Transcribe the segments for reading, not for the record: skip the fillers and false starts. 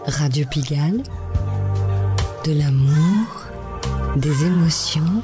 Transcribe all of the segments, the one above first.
Radio Pigalle, de l'amour, des émotions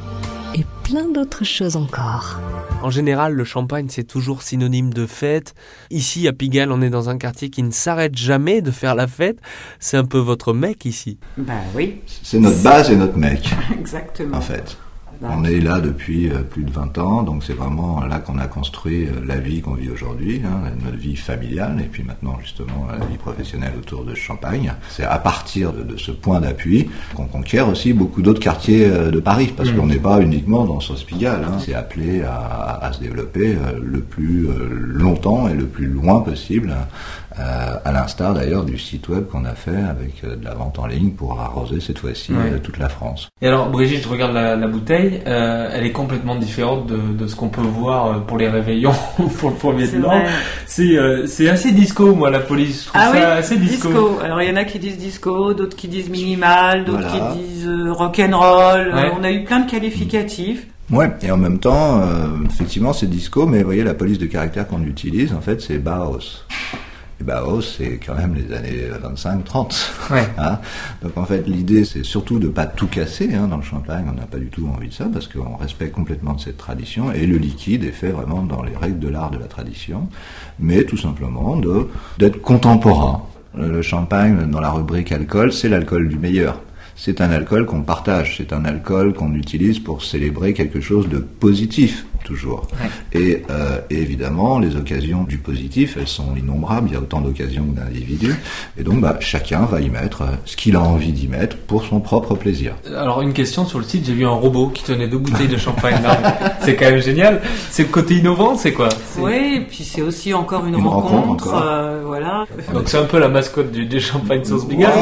et plein d'autres choses encore. En général, le champagne, c'est toujours synonyme de fête. Ici, à Pigalle, on est dans un quartier qui ne s'arrête jamais de faire la fête. C'est un peu votre mec ici. Ben oui. C'est notre base et notre mec. Exactement. En fait. On est là depuis plus de 20 ans, donc c'est vraiment là qu'on a construit la vie qu'on vit aujourd'hui, notre vie familiale, et puis maintenant justement la vie professionnelle autour de Champagne. C'est à partir de ce point d'appui qu'on conquiert aussi beaucoup d'autres quartiers de Paris, parce qu'on n'est pas uniquement dans Sauce Pigalle, c'est appelé à se développer le plus longtemps et le plus loin possible, à l'instar d'ailleurs du site web qu'on a fait avec de la vente en ligne pour arroser cette fois-ci toute la France. Et alors Brigitte, je regarde la bouteille. Elle est complètement différente de ce qu'on peut voir pour les réveillons pour le premier de l'an. C'est assez disco, moi, la police. Je trouve ça assez disco. Alors il y en a qui disent disco, d'autres qui disent minimal, d'autres qui disent rock'n'roll. On a eu plein de qualificatifs. Ouais, et en même temps, effectivement, c'est disco, mais vous voyez, la police de caractère qu'on utilise, en fait, c'est Bauhaus. Et Bauhaus, c'est quand même les années 25-30. Ouais. Donc en fait, l'idée, c'est surtout de pas tout casser dans le champagne. On n'a pas du tout envie de ça, parce qu'on respecte complètement cette tradition, et le liquide est fait vraiment dans les règles de l'art de la tradition, mais tout simplement d'être contemporain. Le champagne, dans la rubrique alcool, c'est l'alcool du meilleur. C'est un alcool qu'on partage, c'est un alcool qu'on utilise pour célébrer quelque chose de positif, toujours. Ouais. Et évidemment, les occasions du positif, elles sont innombrables, il y a autant d'occasions que d'individus, et donc chacun va y mettre ce qu'il a envie d'y mettre pour son propre plaisir. Alors une question, sur le site, j'ai vu un robot qui tenait 2 bouteilles de champagne. C'est quand même génial. C'est le côté innovant, c'est quoi? Oui, et puis c'est aussi encore une rencontre voilà. Donc c'est un peu la mascotte du champagne Sauce Pigalle.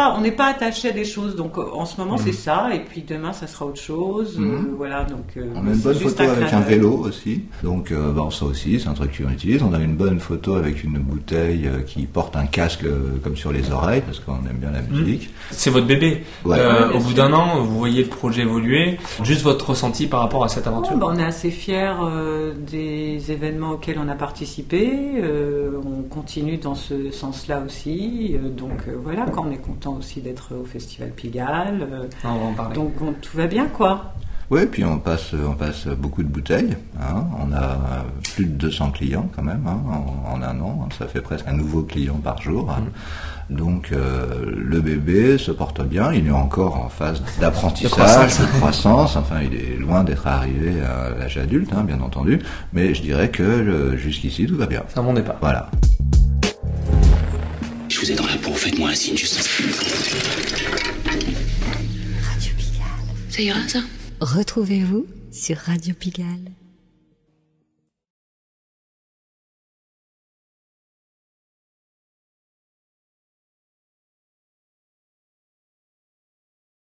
On n'est pas attaché à des choses, donc en ce moment c'est ça, et puis demain ça sera autre chose. Voilà, donc on a une bonne photo avec un vélo aussi, donc ça aussi c'est un truc qu'on utilise. On a une bonne photo avec une bouteille qui porte un casque comme sur les oreilles, parce qu'on aime bien la musique. C'est votre bébé. Au bout d'1 an, vous voyez le projet évoluer. Juste votre ressenti par rapport à cette aventure? On est assez fiers des événements auxquels on a participé. On continue dans ce sens-là aussi. Donc voilà, quand on est content aussi d'être au Festival Pigalle. On va en parler. Donc tout va bien, quoi. Oui, puis on passe beaucoup de bouteilles. On a plus de 200 clients quand même en 1 an. Ça fait presque un nouveau client par jour. Donc le bébé se porte bien. Il est encore en phase d'apprentissage, de croissance. Enfin, il est loin d'être arrivé à l'âge adulte, bien entendu. Mais je dirais que jusqu'ici, tout va bien. C'est un bon départ. Voilà. Je vous ai dans la peau, faites-moi un signe juste Radio Pigalle. Ça ira, ça? Retrouvez-vous sur Radio Pigalle.